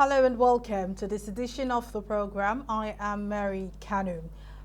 Hello and welcome to this edition of the program. I am Mary Kanu.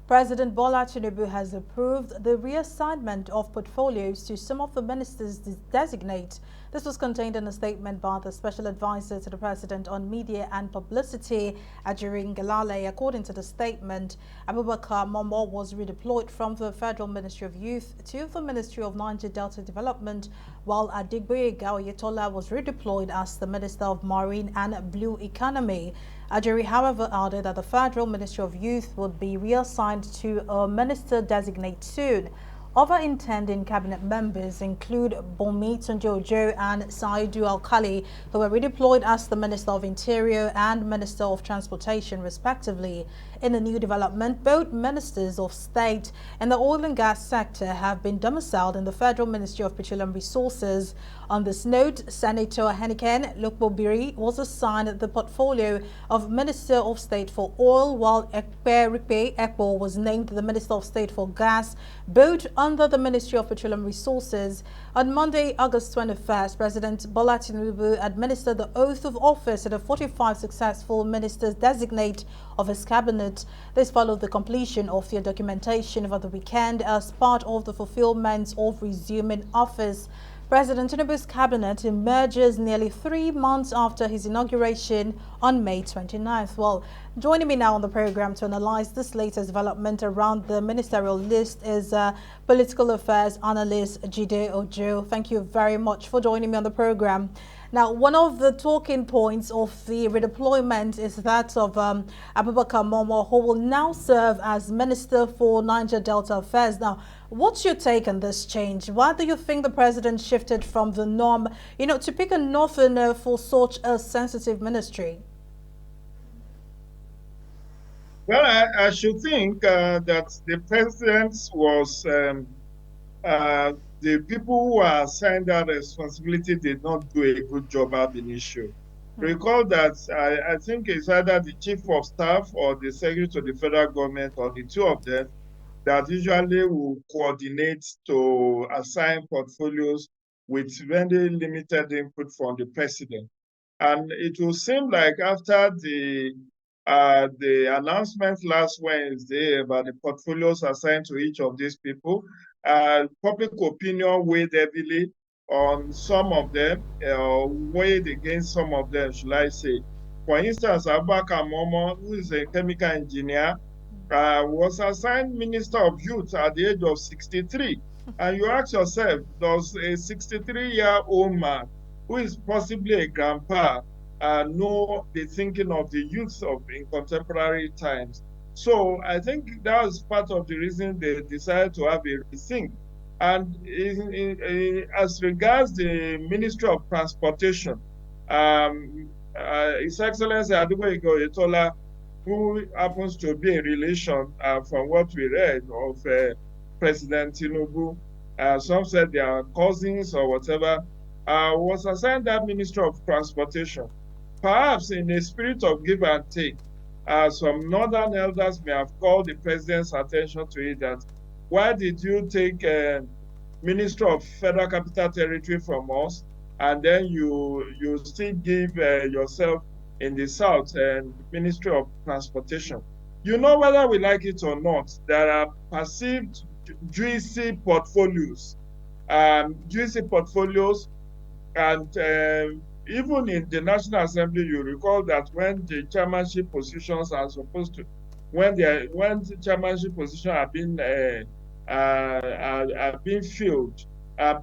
President Bola Tinubu has approved the reassignment of portfolios to some of the ministers designate. This was contained in a statement by the Special Advisor to the President on Media and Publicity, Ajuri Ngelale. According to the statement, Abubakar Momo was redeployed from the Federal Ministry of Youth to the Ministry of Niger Delta Development, while Adigboye Oyetola was redeployed as the Minister of Marine and Blue Economy. Ajuri, however, added that the Federal Ministry of Youth would be reassigned to a minister-designate soon. Other intending cabinet members include Bomi Tunjojo and Saidu Alkali, who were redeployed as the Minister of Interior and Minister of Transportation, respectively. In the new development, both ministers of state in the oil and gas sector have been domiciled in the Federal Ministry of Petroleum Resources. On this note, Senator Heniken Lukbobiri was assigned the portfolio of Minister of State for Oil, while Ekpe Ekpo was named the Minister of State for Gas, both under the Ministry of Petroleum Resources. On Monday, August 21st, President Bola Tinubu administered the oath of office to the 45 successful ministers designate of his cabinet. This followed the completion of their documentation over the weekend as part of the fulfillment of resuming office. President Tinubu's cabinet emerges nearly 3 months after his inauguration on May 29th. Well, joining me now on the program to analyze this latest development around the ministerial list is political affairs analyst Jide Ojo. Thank you very much for joining me on the program. Now, one of the talking points of the redeployment is that of Abubakar Momo, who will now serve as Minister for Niger Delta Affairs. Now, what's your take on this change? Why do you think the president shifted from the norm, to pick a northerner for such a sensitive ministry? Well, I should think that the president was the people who are assigned that responsibility did not do a good job ab initio. Recall that I think it's either the chief of staff or the secretary to the federal government or the two of them that usually will coordinate to assign portfolios with very limited input from the president. And it will seem like after the announcement last Wednesday about the portfolios assigned to each of these people, public opinion weighed heavily on some of them, weighed against some of them, should I say. For instance, Abubakar Momo, who is a chemical engineer, was assigned Minister of Youth at the age of 63. And you ask yourself, does a 63-year-old man who is possibly a grandpa know the thinking of the youth in contemporary times? So I think that was part of the reason they decided to have a rethink. And as regards the Ministry of Transportation, His Excellency Adigboye Oyetola, who happens to be a relation, from what we read, of President Tinubu, some said they are cousins or whatever, was assigned that Minister of Transportation. Perhaps in a spirit of give and take, some northern elders may have called the president's attention to it that, why did you take Minister of Federal Capital Territory from us, and then you still give yourself in the South and Ministry of Transportation? Whether we like it or not, there are perceived juicy portfolios, and even in the National Assembly, you recall that when the chairmanship positions are supposed to, when the chairmanship positions are being filled,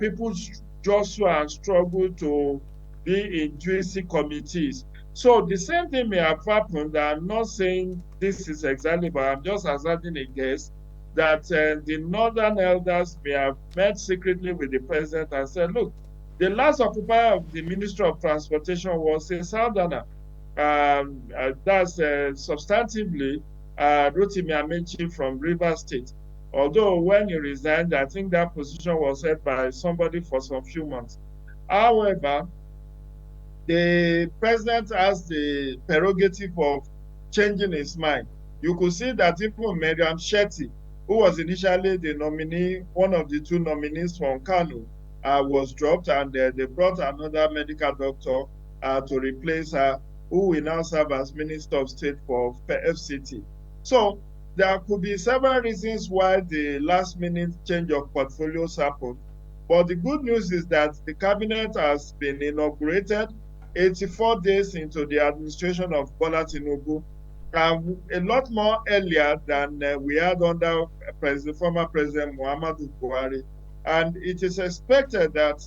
people jostle and struggle to be in juicy committees. So the same thing may have happened. I'm not saying this is exactly, but I'm just hazarding a guess that the northern elders may have met secretly with the president and said, look, the last occupier of the Ministry of Transportation was a southerner. That's substantively Rotimi Amechi from Rivers State. Although when he resigned, I think that position was held by somebody for some few months. However, the president has the prerogative of changing his mind. You could see that even Miriam Shetty, who was initially the nominee, one of the two nominees from Kano, was dropped, and they brought another medical doctor to replace her. who will now serve as Minister of State for FCT. So there could be several reasons why the last minute change of portfolios happened. But the good news is that the cabinet has been inaugurated 84 days into the administration of Bola Tinubu, a lot more earlier than we had under former President Muhammadu Buhari. And it is expected that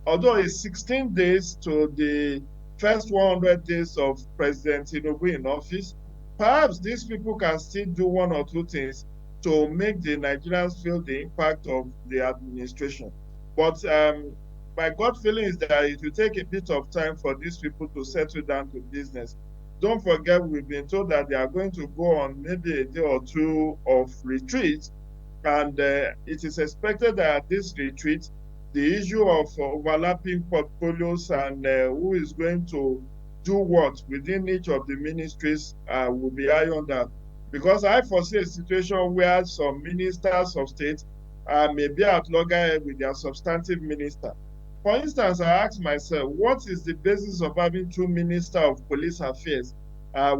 although it's 16 days to the first 100 days of President Tinubu in office, perhaps these people can still do one or two things to make the Nigerians feel the impact of the administration. But my gut feeling is that it will take a bit of time for these people to settle down to business. Don't forget, we've been told that they are going to go on maybe a day or two of retreat, and it is expected that at this retreat, the issue of overlapping portfolios and who is going to do what within each of the ministries will be ironed out. Because I foresee a situation where some ministers of state may be at loggerhead with their substantive minister. For instance, I ask myself, what is the basis of having two ministers of police affairs, a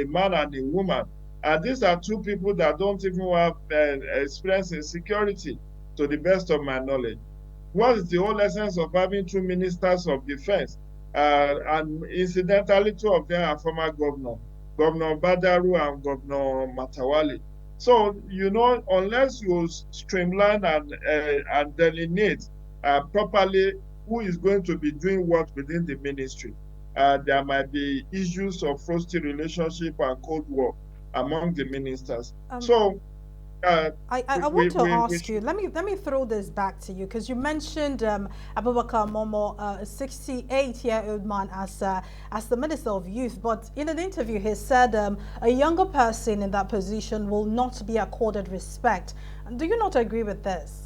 man and a woman? And these are two people that don't even have experience in security, to the best of my knowledge. What is the whole essence of having two ministers of defense? And incidentally, two of them are former governors, Governor Badaru and Governor Matawali. So, you know, unless you streamline and delineate properly who is going to be doing what within the ministry, there might be issues of frosty relationship and cold war among the ministers. I want to ask you. Let me throw this back to you, because you mentioned Abubakar Momo, a 68-year-old man, as the Minister of Youth. But in an interview, he said a younger person in that position will not be accorded respect. Do you not agree with this?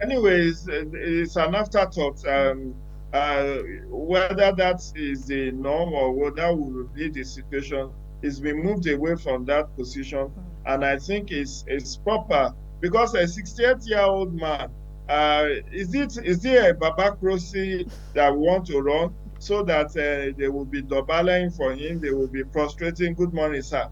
Anyways, it's an afterthought. Whether that is the norm or whether we will be the situation, it's been moved away from that position, and I think it's proper, because a 68-year-old man, is there a babacracy that we want to run so that they will be dobaling for him, they will be prostrating, good morning, sir,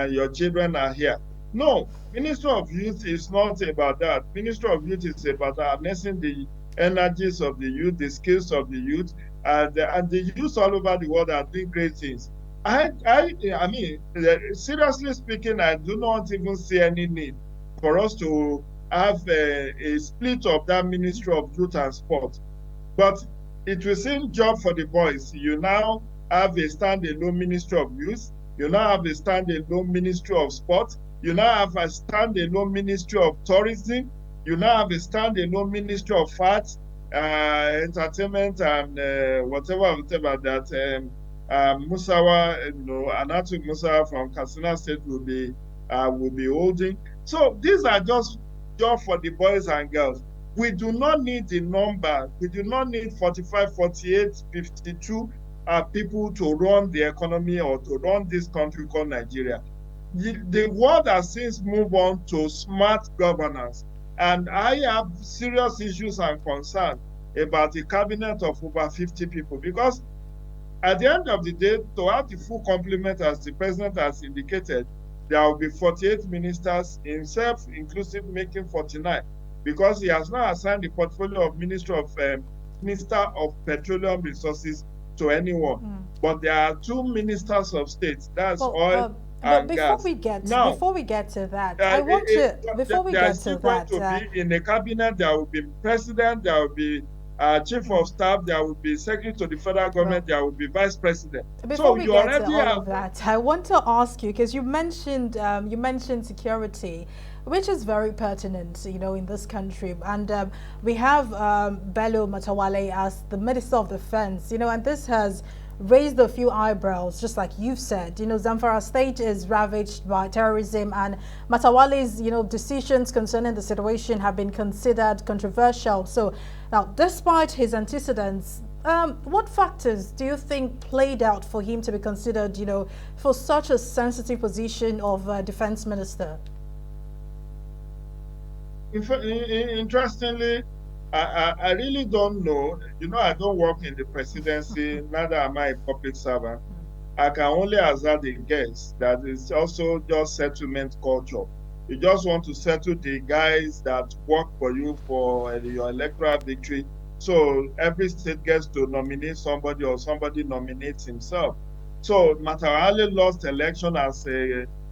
your children are here. No, Ministry of Youth is not about that. Ministry of Youth is about harnessing the energies of the youth, the skills of the youth, and the youth all over the world are doing great things. I mean, seriously speaking, I do not even see any need for us to have a split of that Ministry of Youth and Sport. But it will seem job for the boys. You now have a standalone Ministry of Youth. You now have a standalone Ministry of Sport. You now have a standalone Ministry of Tourism. You now have a standalone Ministry of Arts, Entertainment, and whatever that Musawa, Anatu Musawa from Katsina State will be holding. So these are just jobs for the boys and girls. We do not need the number. We do not need 45, 48, 52 people to run the economy or to run this country called Nigeria. The world has since moved on to smart governance. And I have serious issues and concerns about a cabinet of over 50 people, because at the end of the day, to have the full complement, as the president has indicated, there will be 48 ministers, himself inclusive, making 49, because he has now assigned the portfolio of Minister of Petroleum Resources to anyone. But there are two ministers of state, that's oil and gas. Before we get to that, I want to, before we get to that, going to be in the cabinet, there will be president, there will be chief of staff, there will be secretary to the federal government, there will be vice president. Before we get to all of that, I want to ask you, because you mentioned security, which is very pertinent, in this country. And we have Bello Matawale as the Minister of Defense, and this has raised a few eyebrows, just like you've said. Zamfara State is ravaged by terrorism, and Matawale's, decisions concerning the situation have been considered controversial. So now, despite his antecedents, what factors do you think played out for him to be considered, for such a sensitive position of defense minister? Interestingly, I really don't know. You know, I don't work in the presidency, neither am I a public servant. I can only hazard a guess that it's also just settlement culture. You just want to settle the guys that work for you for your electoral victory. So every state gets to nominate somebody or somebody nominates himself. So Matawale lost election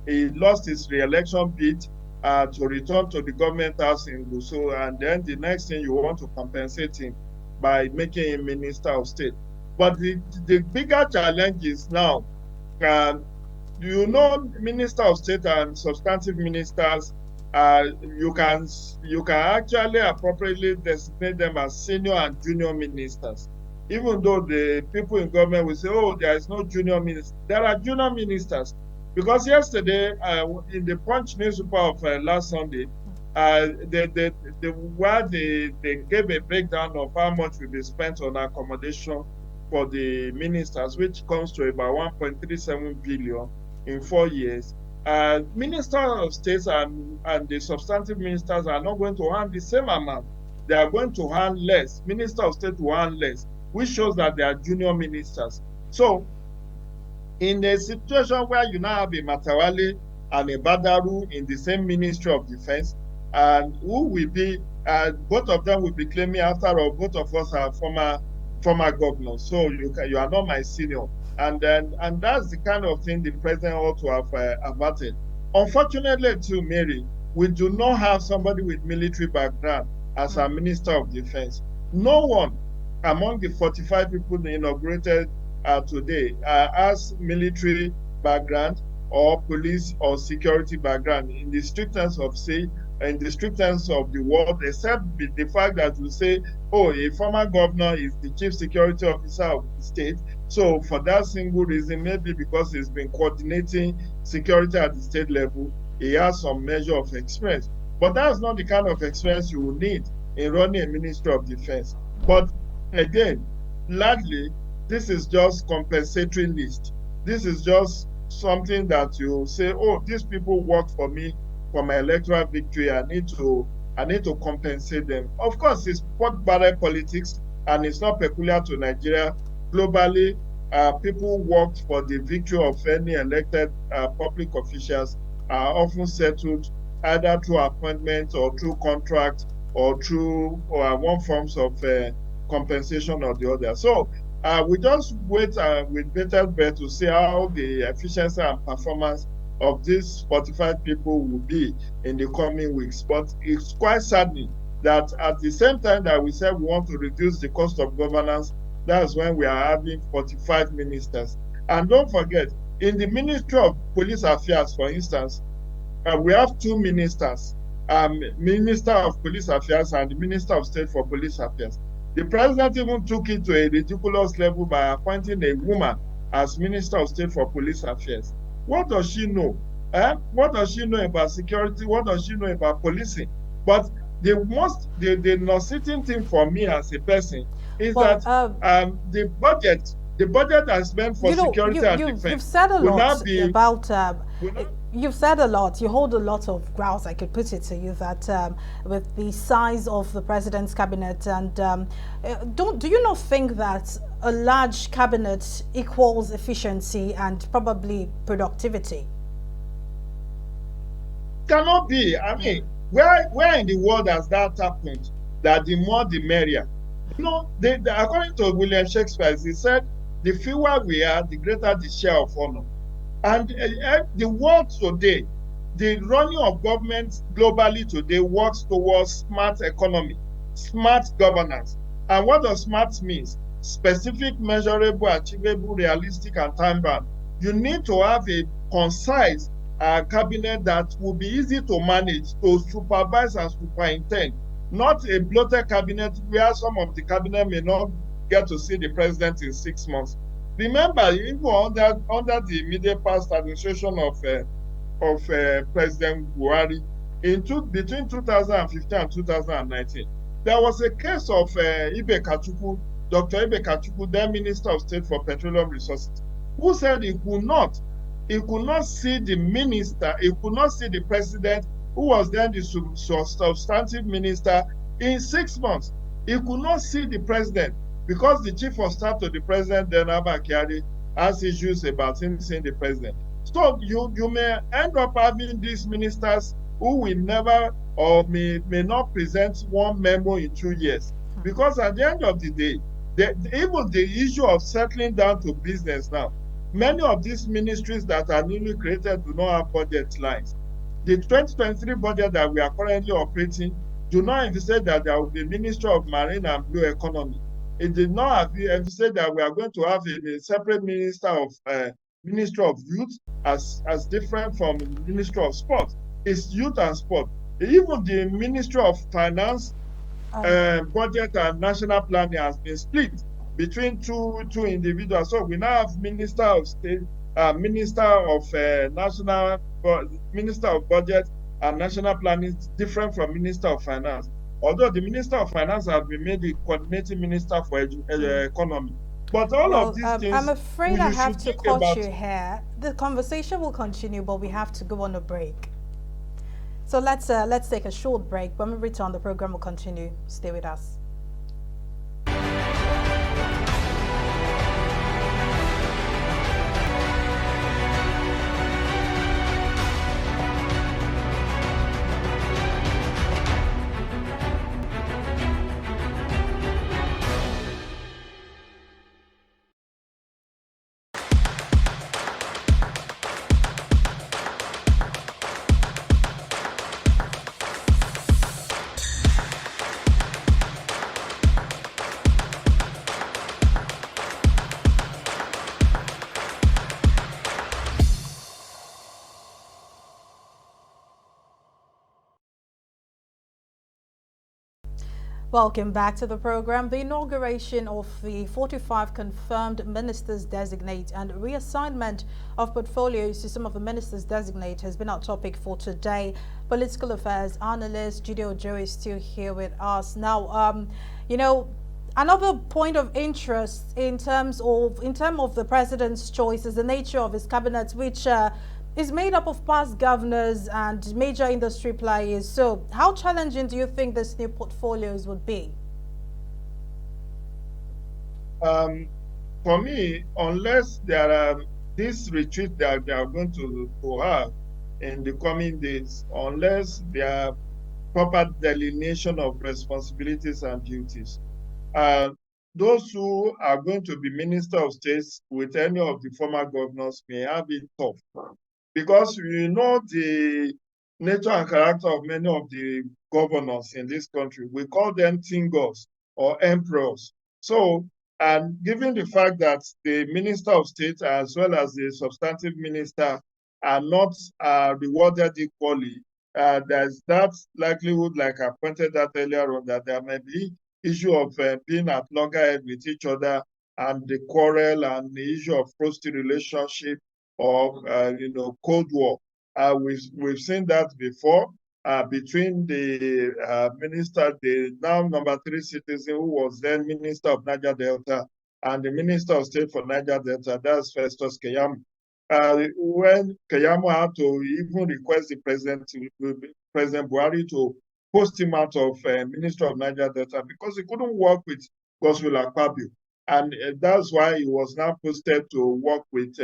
he lost his re-election bid to return to the government house in Gusau, and then the next thing you want to compensate him by making him Minister of State. But the bigger challenge is now, um, you know, Minister of State and substantive ministers, you can actually appropriately designate them as senior and junior ministers. Even though the people in government will say, "Oh, there is no junior minister," there are junior ministers. Because yesterday, in the Punch newspaper of last Sunday, they gave a breakdown of how much will be spent on accommodation for the ministers, which comes to about 1.37 billion in 4 years. Minister of States and the substantive ministers are not going to earn the same amount. They are going to earn less. Minister of State will earn less, which shows that they are junior ministers. So in a situation where you now have a Matawale and a Badaru in the same Ministry of Defense, and who will be, both of them will be claiming, after all, both of us are former governors, so you are not my senior. And that's the kind of thing the president ought to have averted. Unfortunately, too, Mary, we do not have somebody with military background as our Minister of Defense. No one among the 45 people inaugurated today has military background or police or security background in the strictness of in the strictness of the word, except the fact that we say, oh, a former governor is the chief security officer of the state. So for that single reason, maybe because he's been coordinating security at the state level, he has some measure of experience. But that's not the kind of experience you will need in running a Ministry of Defense. But again, largely, this is just compensatory list. This is just something that you say, oh, these people worked for me for my electoral victory. I need to compensate them. Of course, it's pot barrel politics, and it's not peculiar to Nigeria. Globally, people worked for the victory of any elected public officials are often settled either through appointment or through contract or through one forms of compensation or the other. So we just wait with bated breath to see how the efficiency and performance of these 45 people will be in the coming weeks. But it's quite saddening that at the same time that we said we want to reduce the cost of governance, that's when we are having 45 ministers. And don't forget, in the Ministry of Police Affairs, for instance, we have two ministers, Minister of Police Affairs and the Minister of State for Police Affairs. The president even took it to a ridiculous level by appointing a woman as Minister of State for Police Affairs. What does she know? What does she know about security? What does she know about policing? But the nauseating thing for me as a person is that the budget that's meant for security and defense you've said a will lot not be about will not you've said a lot. You hold a lot of grounds. I could put it to you that with the size of the president's cabinet, and do you not think that a large cabinet equals efficiency and probably productivity? Cannot be. I mean, where in the world has that happened? That the more the merrier. You know, according to William Shakespeare, he said, "The fewer we are, the greater the share of honor." And the world today, the running of governments globally today works towards smart economy, smart governance. And what does smart means? Specific, measurable, achievable, realistic, and time-bound. You need to have a concise cabinet that will be easy to manage, to supervise and superintend, not a bloated cabinet where some of the cabinet may not get to see the president in 6 months. Remember, even under the immediate past administration of President Buhari, between 2015 and 2019, there was a case of Ibe Kachuku, Dr. Ibe Kachuku, then Minister of State for Petroleum Resources, who said he could not see the minister, he could not see the president, who was then the substantive minister, in 6 months. He could not see the president because the chief of staff to the president, then Abba Kyari, has issues about him seeing the president. So you may end up having these ministers who will never or may not present one memo in 2 years. Because at the end of the day, even the issue of settling down to business now, many of these ministries that are newly created do not have budget lines. The 2023 budget that we are currently operating do not envisage that there will be Ministry of Marine and Blue Economy. It did not envisage that we are going to have a separate Ministry of Youth as different from Ministry of Sport. It's youth and sport. Even the Ministry of Finance, budget and national planning has been split between two individuals. So we now have Minister of State, Minister of Minister of Budget and National Planning, different from Minister of Finance. Although the Minister of Finance has been made the coordinating minister for economy. But all of these things, I'm afraid I have to cut you here. The conversation will continue, but we have to go on a break. So let's take a short break. When we return, the program will continue. Stay with us. Welcome back to the program. The inauguration of the 45 confirmed ministers designate and reassignment of portfolios to some of the ministers designate has been our topic for today. Political affairs analyst Judy Ojo is still here with us. Now, another point of interest in terms of the president's choice is the nature of his cabinet, which is made up of past governors and major industry players. So how challenging do you think these new portfolios would be? For me, unless there are this retreat that they are going to have in the coming days, unless there are proper delineation of responsibilities and duties, those who are going to be minister of states with any of the former governors may have it tough. Because we know the nature and character of many of the governors in this country. We call them tingos or emperors. So, and given the fact that the minister of state as well as the substantive minister are not rewarded equally, there's that likelihood, like I pointed out earlier on, that there may be issue of being at loggerhead with each other and the quarrel and the issue of frosty relationship or Cold War. We've seen that before between the minister, the now number 3 citizen who was then Minister of Niger Delta, and the Minister of State for Niger Delta, that's Festus Keyamo. When Keyamo had to even request the President Buhari to post him out of Minister of Niger Delta because he couldn't work with Godswill Akpabio. And that's why he was now posted to work with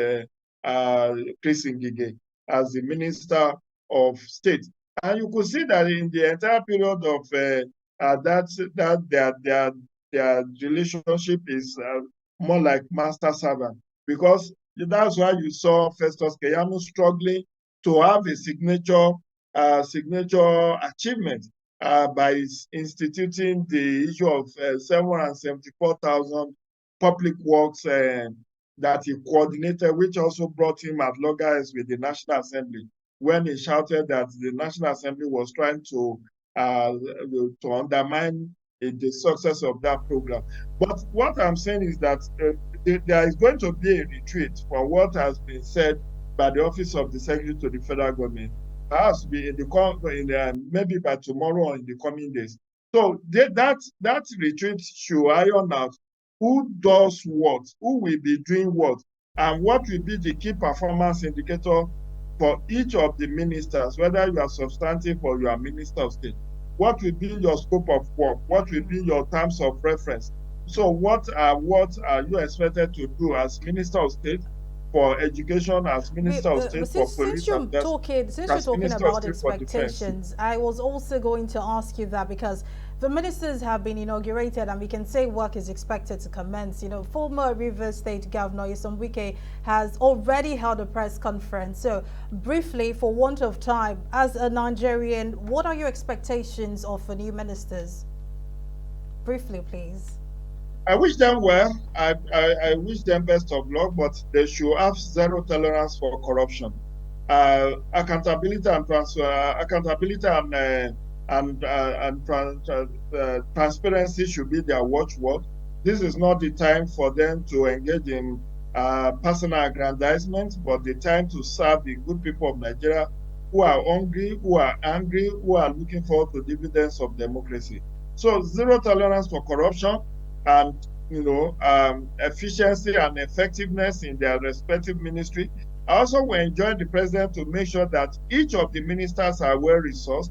Chris Ngige as the Minister of State. And you could see that in the entire period of their relationship is more like master-servant, because that's why you saw Festus Keyamo struggling to have a signature achievement by instituting the issue of 774,000 public works that he coordinated, which also brought him at loggerheads with the National Assembly when he shouted that the National Assembly was trying to undermine the success of that program. But what I'm saying is that there is going to be a retreat from what has been said by the Office of the Secretary to the Federal Government. Perhaps be maybe by tomorrow or in the coming days. So that retreat should iron out who does what, who will be doing what, and what will be the key performance indicator for each of the ministers, whether you are substantive or you are Minister of State. What will be your scope of work? What will be your terms of reference? So what are you expected to do as Minister of State for Education, as Minister of State for Since Police and since you're as talking Minister of about State for Defense? expectations, I was also going to ask you that because the ministers have been inaugurated and we can say work is expected to commence. You know, former Rivers State Governor Nyesom Wike has already held a press conference. So briefly, for want of time, as a Nigerian, what are your expectations of the new ministers? Briefly, please. I wish them well. I wish them best of luck, but they should have zero tolerance for corruption. Accountability and transparency should be their watchword. This is not the time for them to engage in personal aggrandizement, but the time to serve the good people of Nigeria who are hungry, who are angry, who are looking forward to dividends of democracy. So zero tolerance for corruption and efficiency and effectiveness in their respective ministry. I also will enjoin the president to make sure that each of the ministers are well resourced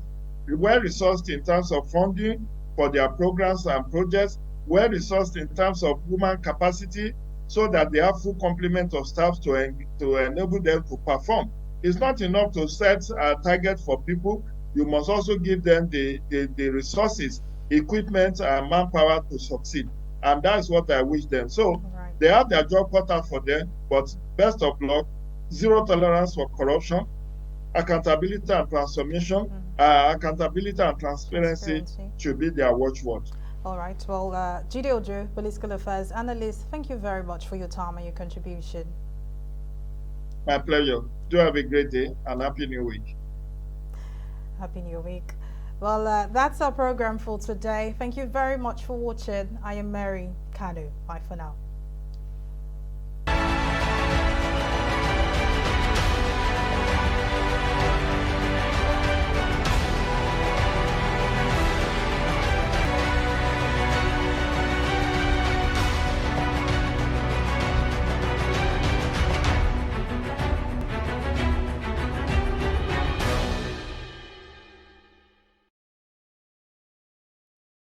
in terms of funding for their programs and projects, well resourced in terms of human capacity, so that they have full complement of staff to enable them to perform. It's not enough to set a target for people. You must also give them the resources, equipment, and manpower to succeed. And that's what I wish them. So they have their job cut out for them, but best of luck, zero tolerance for corruption, accountability and transformation, accountability and transparency should be their watchword. All right. Well, Jide Ojo, Political Affairs Analyst, thank you very much for your time and your contribution. My pleasure. Do have a great day and Happy New Week. Happy New Week. Well, that's our program for today. Thank you very much for watching. I am Mary Kanu. Bye for now.